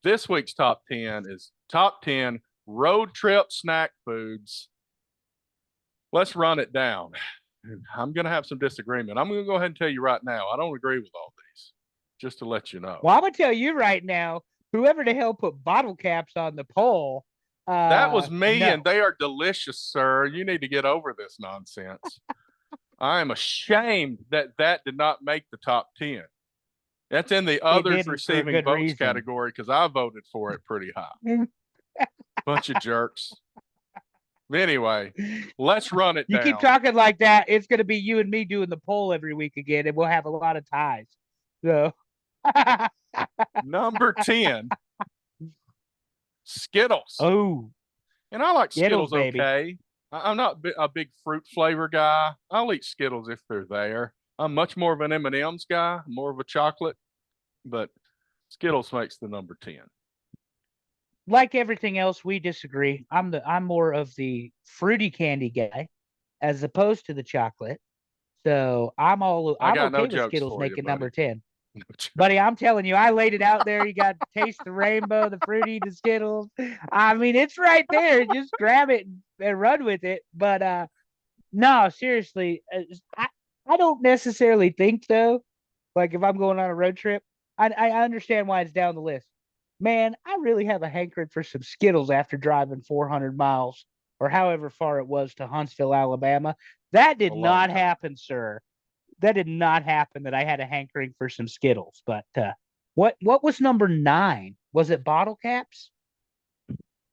This week's top 10 is top 10 road trip snack foods. Let's run it down. I'm going to have some disagreement. I'm going to go ahead and tell you right now, I don't agree with all these, just to let you know. Well, I'm gonna tell you right now, whoever the hell put bottle caps on the poll, That was me, and no, they are delicious, sir. You need to get over this nonsense. I am ashamed that that did not make the top 10. That's in the it others didn't for a receiving good votes reason. category because I voted for it pretty high. Bunch of jerks. Anyway, let's run it You keep down. talking like that, it's gonna be you and me doing the poll every week again, and we'll have a lot of ties. So, Number 10, Skittles. oh, And I like Skittles, Skittles baby. okay. I'm not a big fruit flavor guy. I'll eat Skittles if they're there. I'm much more of an M&M's guy, more of a chocolate, but Skittles makes the number 10. Like everything else, we disagree. I'm more of the fruity candy guy as opposed to the chocolate. So I I'm got no okay with jokes Skittles for you, making number buddy. 10. No joke. Buddy, I'm telling you, I laid it out there. You got to taste the rainbow, the fruity, the Skittles. I mean, it's right there. Just grab it and run with it. But no, seriously, I don't necessarily think though. Like if I'm going on a road trip, I understand why it's down the list. Man, I really have a hankering for some Skittles after driving 400 miles or however far it was to Huntsville, Alabama. That A did long not time. happen, sir. That did not happen that I had a hankering for some Skittles. But what was number 9? Was it bottle caps?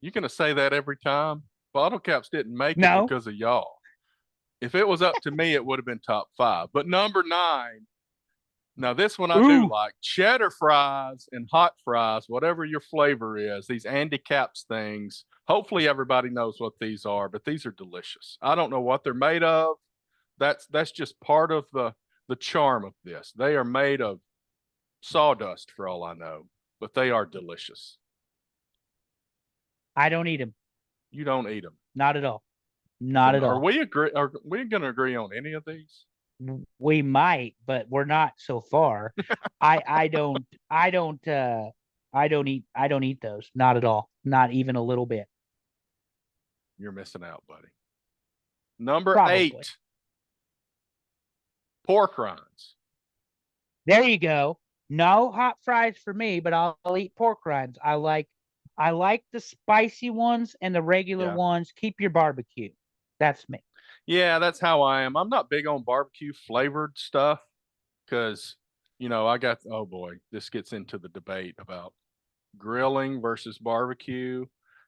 You gonna say that every time? Bottle caps didn't make it No. because of y'all. If it was up to me, it would have been top 5. But number 9, now this one I do Ooh, like. Cheddar fries and hot fries, whatever your flavor is, these Andy Caps things. Hopefully everybody knows what these are, but these are delicious. I don't know what they're made of. That's just part of the charm of this. They are made of sawdust for all I know, but they are delicious. I don't eat them. You don't eat them. Not at all. So Not at are all. we agree are we going to agree on any of these? We might, but we're not so far. I don't I don't eat those. Not at all. Not even a little bit. You're missing out, buddy. Number Probably. 8, pork rinds. There you go. No hot fries for me, but I'll eat pork rinds. I like the spicy ones and the regular Yeah. ones. Keep your barbecue. That's me. Yeah, that's how I am. I'm not big on barbecue flavored stuff because, I got, oh boy, this gets into the debate about grilling versus barbecue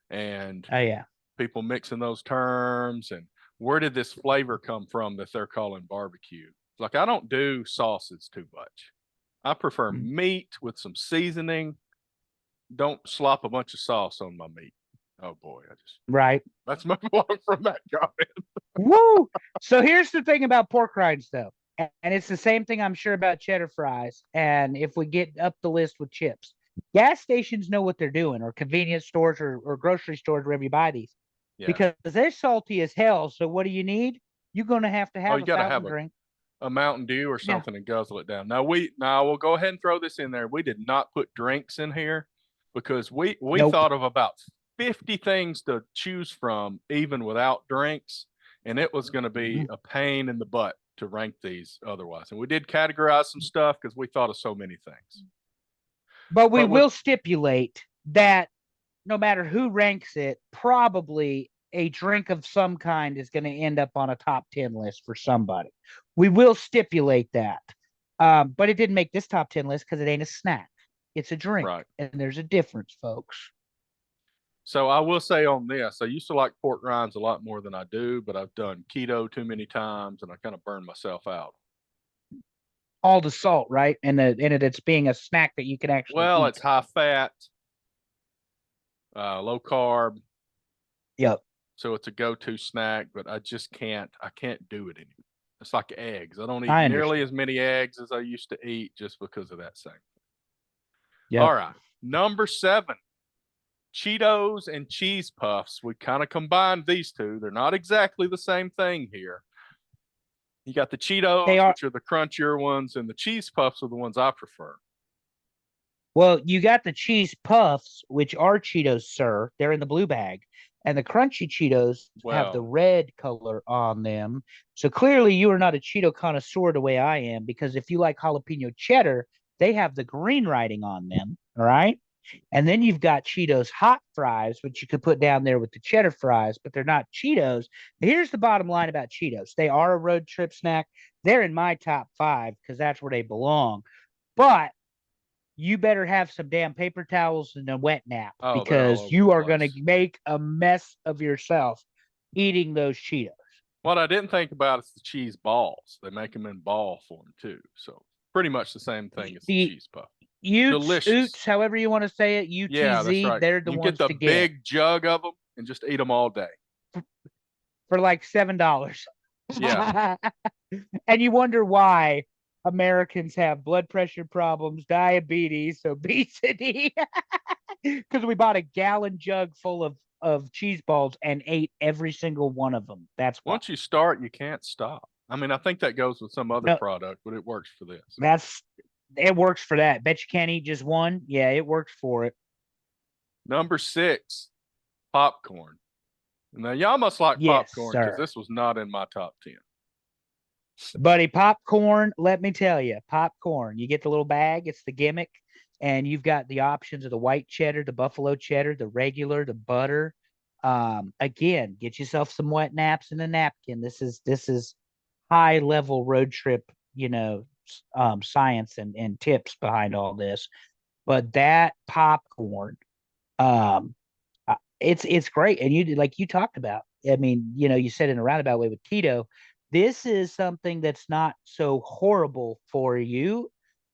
and Oh yeah. people mixing those terms and where did this flavor come from that they're calling barbecue? Like, I don't do sauces too much. I prefer Mm. meat with some seasoning. Don't slop a bunch of sauce on my meat. Oh boy, Right. let's move on from that comment. Woo! So here's the thing about pork rinds, though, and it's the same thing I'm sure about cheddar fries. And if we get up the list with chips, gas stations know what they're doing, or convenience stores, or grocery stores wherever you buy these, Yeah. because they're salty as hell. So what do you need? You're going to Oh, have you a got to fountain have drink. a Mountain Dew or Yeah. something and guzzle it down. Now we'll go ahead and throw this in there. We did not put drinks in here because we Nope. thought of about 50 things to choose from even without drinks, and it was going to be Mhm. a pain in the butt to rank these otherwise. And we did categorize some stuff because we thought of so many things. But we But with will stipulate that no matter who ranks it, probably a drink of some kind is going to end up on a top 10 list for somebody. We will stipulate that. But it didn't make this top 10 list because it ain't a snack. It's a drink. right. And there's a difference, folks. So I will say on this, I used to like pork rinds a lot more than I do, but I've done keto too many times and I kind of burned myself out. All the salt, right? And it's being a snack that you can actually Well, it's eat. high fat, low carb, Yep. so it's a go-to snack, but I can't do it anymore. It's like eggs. I don't eat I nearly understand. as many eggs as I used to eat just because of that same. All Yep. right. Number 7, Cheetos and cheese puffs. We kind of combined these two. They're not exactly the same thing here. You got the They Cheetos, are which are the crunchier ones, and the cheese puffs are the ones I prefer. Well, you got the cheese puffs, which are Cheetos, sir. They're in the blue bag. And the crunchy Cheetos have the Well, red color on them. So clearly you are not a Cheeto connoisseur the way I am, because if you like jalapeno cheddar, they have the green writing on them. All right. And then you've got Cheetos hot fries, which you could put down there with the cheddar fries, but they're not Cheetos. Here's the bottom line about Cheetos. They are a road trip snack. They're in my top 5 because that's where they belong. But you better have some damn paper towels and a wet nap, oh, they're all because over the you are going to place. make a mess of yourself eating those Cheetos. What I didn't think about is the cheese balls. They make them in ball form too. So pretty much the same thing as the The cheese puff. Utes, Delicious. however you want to say it, Yeah, that's UTZ, right. they're the You get ones the to get big jug of them and just eat them all day. for like $7. Yeah. And you wonder why Americans have blood pressure problems, diabetes, obesity, because we bought a gallon jug full of cheese balls and ate every single one of them. That's why. Once you start, you can't stop. I mean, I think that goes with some other No, product, but it works for this. that's it works for that. Bet you can't eat just one. Yeah, it works for it. Number 6, popcorn. Now, y'all must like Yes, popcorn because sir. this was not in my top 10. Buddy, popcorn, let me tell you, popcorn. You get the little bag, it's the gimmick, and you've got the options of the white cheddar, the buffalo cheddar, the regular, the butter. Again, get yourself some wet naps and a napkin. This is high level road trip, science and tips behind all this. But that popcorn, um, it's great. And like you talked about, I mean, you said in a roundabout way with keto, this is something that's not so horrible for you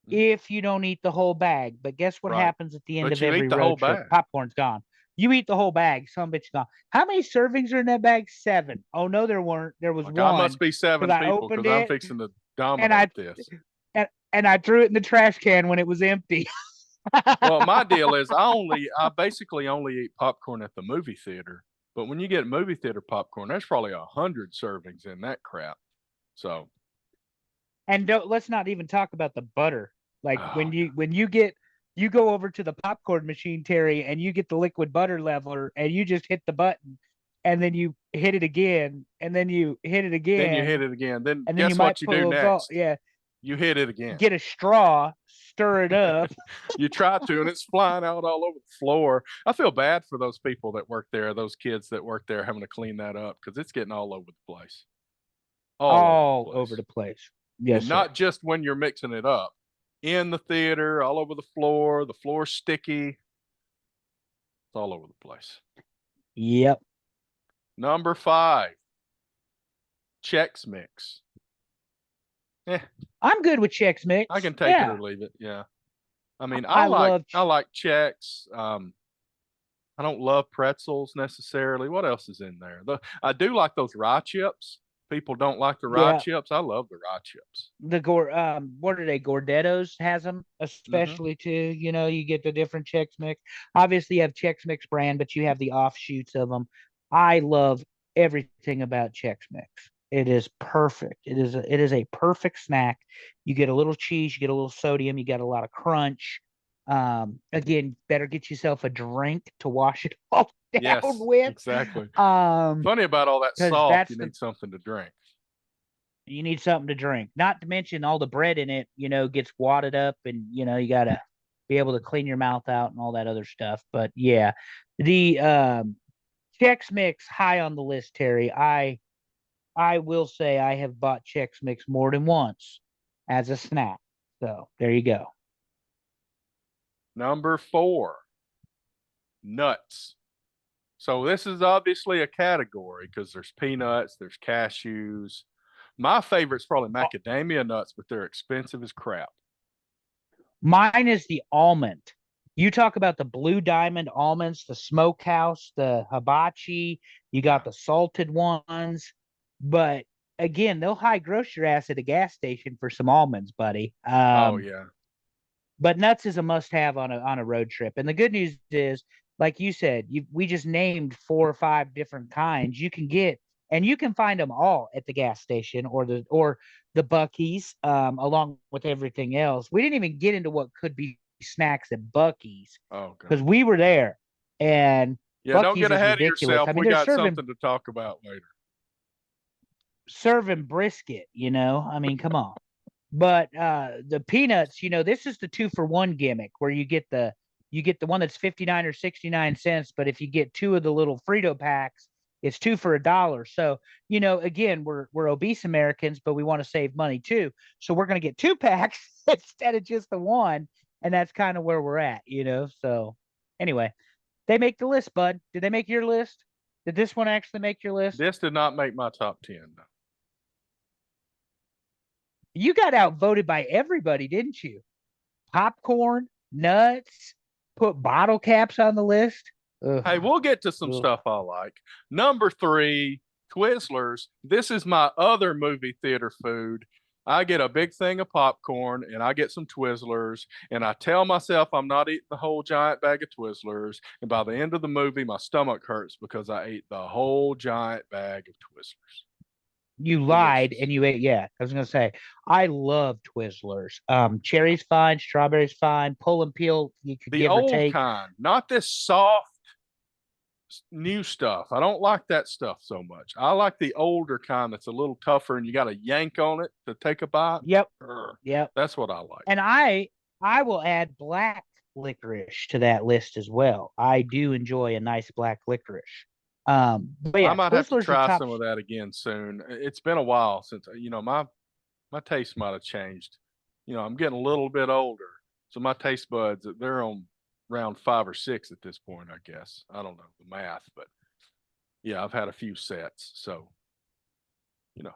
Mhm. if you don't eat the whole bag. But guess what Right. happens at the end But of you eat every the whole road trip? bag. Popcorn's gone. You eat the whole bag, some bitch gone. How many servings are in that bag? 7. Oh no, there weren't. There was Like, I one must be because 7 I people opened because I'm it fixing to and I dominate this. and I threw it in the trash can when it was empty. Well, my deal is I basically only eat popcorn at the movie theater. But when you get movie theater popcorn, there's probably 100 servings in that crap. So, And let's not even talk about the butter. Like oh, when you go over to the popcorn machine, Terry, and you get the liquid butter leveler, and you just hit the button, and then you hit it again, and then you hit it then you hit again, it again. Then and then you guess might what you put a do little salt. next? Yeah, You hit it again. get a straw, stir it up. You try to, and it's flying out all over the floor. I feel bad for those people that work there, those kids that work there having to clean that up because it's getting all over the place. All over the All over place. the place. Yes, And sir. not just when you're mixing it up. In the theater, all over the floor's sticky. It's all over the place. Yep. Number 5, Chex Mix. Eh, I'm good with Chex Mix. I can take it Yeah, or leave it. Yeah. I mean, I love. I like Chex. I don't love pretzels necessarily. What else is in there? I do like those rye chips. People don't like the rye Yeah, chips. I love the rye chips. what are they? Gordettos has them, Hmm. especially too. You get the different Chex Mix. Obviously, you have Chex Mix brand, but you have the offshoots of them. I love everything about Chex Mix. It is perfect. It is a perfect snack. You get a little cheese, you get a little sodium, you get a lot of crunch. Again, better get yourself a drink to wash it all down Yes, with. exactly. Um, Funny about all that because salt, that's you the need something to drink. you need something to drink. Not to mention all the bread in it, gets wadded up and you gotta be able to clean your mouth out and all that other stuff. But yeah, the Chex Mix high on the list, Terry. I will say I have bought Chex Mix more than once as a snack. So there you go. Number 4, nuts. So this is obviously a category because there's peanuts, there's cashews. My favorite's probably Uh, macadamia nuts, but they're expensive as crap. Mine is the almond. You talk about the blue diamond almonds, the smokehouse, the hibachi, you Yeah. got the salted ones, but again, they'll high gross your ass at a gas station for some almonds, buddy. Oh yeah. But nuts is a must have on a road trip. And the good news is, like you said, we just named 4 or 5 different kinds. And you can find them all at the gas station or the Bucky's, along with everything else. We didn't even get into what could be snacks at Bucky's Oh because god. we were there, and Yeah, don't Bucky's get is ahead of ridiculous. yourself. I mean, We they're got serving something to talk about later. brisket, you know. I mean, come on. But the peanuts, you know, this is the 2-for-1 gimmick where you get the one that's 59 or 69 cents, but if you get two of the little Frito packs, it's two for $1. So, you know, again, we're obese Americans, but we want to save money too. So we're gonna get 2 packs instead of just the one, and that's kind of where we're at, you know. So anyway, they make the list, bud. Did they make your list? Did this one actually make your list? This did not make my top 10. No. You got outvoted by everybody, didn't you? Popcorn, nuts, put bottle caps on the list. Ugh. Hey, we'll get to some Ugh. stuff I like. Number 3, Twizzlers. This is my other movie theater food. I get a big thing of popcorn and I get some Twizzlers, and I tell myself I'm not eating the whole giant bag of Twizzlers. And by the end of the movie, my stomach hurts because I ate the whole giant bag of Twizzlers. You lied Delicious. and you ate. Yeah, I was gonna say I love Twizzlers. Cherry's fine, strawberry's fine, pull and peel you could The give or old take. kind, not this soft new stuff. I don't like that stuff so much. I like the older kind that's a little tougher and you got to yank on it to take a bite. Yep, Urgh. yep. That's what I like. And I will add black licorice to that list as well. I do enjoy a nice black licorice. But I yeah, might have to Twizzlers are try top. some of that again soon. It's been a while since my taste might have changed. I'm getting a little bit older, so my taste buds they're on round 5 or 6 at this point. I guess I don't know the math, but yeah, I've had a few sets, so you know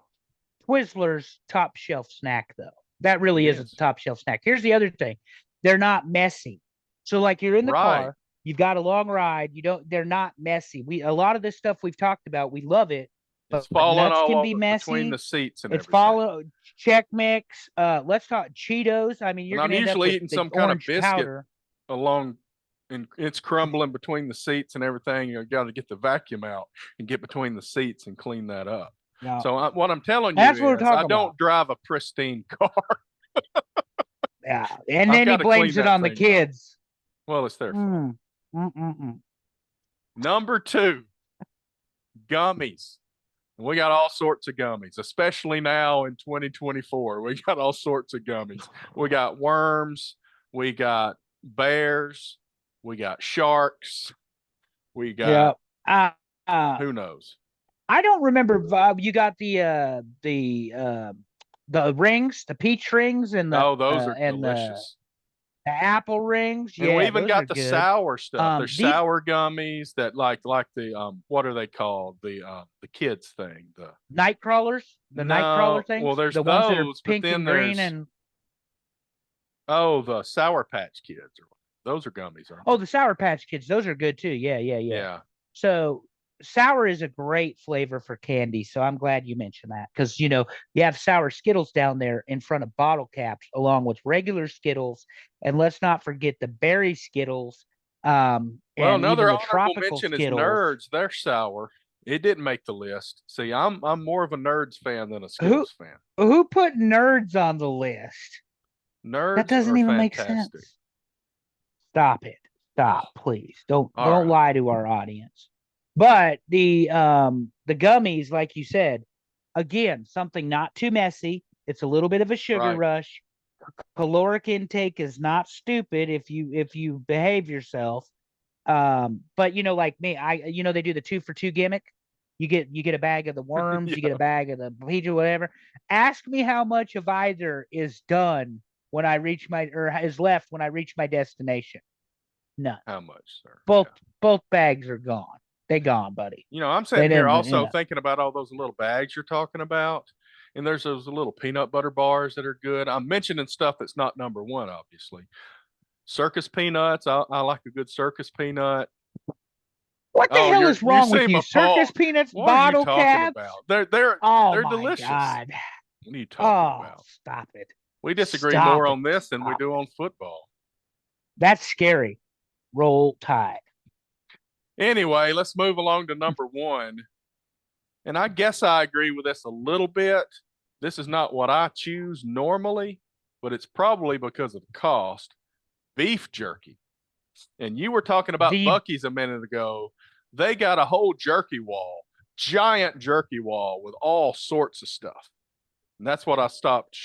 Twizzlers top shelf snack though. That it really is a is top shelf snack. Here's the other thing. They're not messy. So like you're in the right. car, you've got a long ride, they're not messy. A lot of this stuff we've talked about, we love it, It's but falling nuts all can be over between the messy. seats and It's everything. follow Check Mix. Let's talk Cheetos. I mean, And you're I'm gonna end up usually with eating the some kind of orange biscuit powder. along, and it's crumbling between the seats and everything. You got to get the vacuum out and get between the seats and clean that up. No, So what I'm telling you that's what we're is, I talking don't about. drive a pristine car. Yeah. And I've then he got to clean blames it that on the thing up. kids. Well, it's their fault. Mm. Mm-mm-mm. Number 2, gummies. We got all sorts of gummies, especially now in 2024. We got all sorts of gummies. We got worms. We got bears. We got sharks. We Yeah. got who knows. I don't remember. You got the rings, the peach rings, and Oh, those are the delicious. apple rings. And we Yeah, even those are got the good. sour stuff. There's These sour gummies that like the what are they called? The kids thing. night crawlers, the night crawler No, well things, there's the ones that are those, but pink then and green, there's and the Sour Patch Kids. Those are gummies, aren't oh, the Sour Patch Kids. Those are good too. Yeah, yeah, they? yeah. Yeah. So sour is a great flavor for candy. So I'm glad you mentioned that because you have sour Skittles down there in front of bottle caps along with regular Skittles, and let's not forget the berry Skittles, Well, and even another the honorable tropical mention is Skittles. Nerds. They're sour. It didn't make the list. See, I'm more of a Nerds fan than a Who Skittles fan. who put nerds on the list? That Nerds doesn't are even make fantastic. sense. Stop it. Oh, Stop, please. Don't all don't right. lie to our audience. But the gummies, like you said, again, something not too messy. It's a little bit of a sugar Right. rush. Caloric intake is not stupid if you behave yourself. But like me, they do the 2-for-2 gimmick. You get a bag of the worms, you get a Yeah. bag of the peach or whatever. Ask me how much of either is done when I reach or is left when I reach my destination. None. How much, sir? Both Yeah. both bags are gone. They gone, buddy. I'm They sitting here didn't. also thinking about all those little bags you're talking about. And there's those little peanut butter bars that are good. I'm mentioning stuff that's not number 1, obviously. Circus peanuts. I like a good circus peanut. What the Oh, hell is you wrong with seem you? Circus appalled. Peanuts What are you bottle talking caps? about? They're Oh my delicious. God. What are you talking Oh, about? stop it. We disagree Stop more it. on this than we Stop do on football. That's scary. Roll Tide. Anyway, let's move along to number 1. And I guess I agree with this a little bit. This is not what I choose normally, but it's probably because of the cost. beef jerky. And you were talking Do about you Bucky's a minute ago. They got a whole jerky wall, giant jerky wall with all sorts of stuff. And that's what I stopped.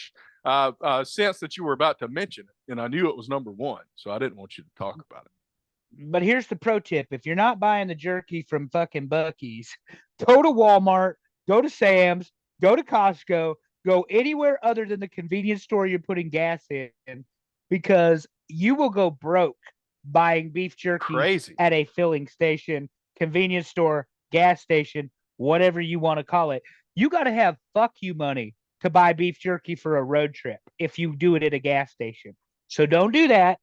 Since that you were about to mention it, and I knew it was number one, so I didn't want you to talk about it. but here's the pro tip. If you're not buying the jerky from fucking Bucky's, go to Walmart, go to Sam's, go to Costco, go anywhere other than the convenience store you're putting gas in, because you will go broke buying beef jerky Crazy. at a filling station, convenience store, gas station, whatever you want to call it. You got to have fuck you money to buy beef jerky for a road trip if you do it at a gas station. So don't do that.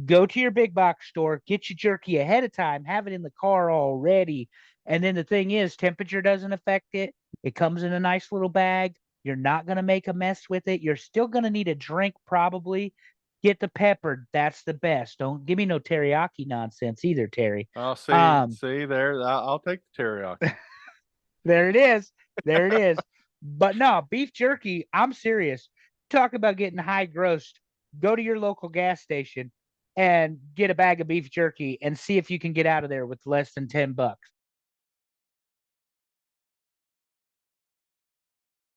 Go to your big box store, get your jerky ahead of time, have it in the car already. And then the thing is, temperature doesn't affect it. It comes in a nice little bag. You're not going to make a mess with it. You're still going to need a drink, probably. Get the peppered. That's the best. Don't give me no teriyaki nonsense either, Terry. I'll see. Um, See there. I'll take the teriyaki. There it is. There it is. But no, beef jerky, I'm serious. Talk about getting high grossed. Go to your local gas station and get a bag of beef jerky and see if you can get out of there with less than $10.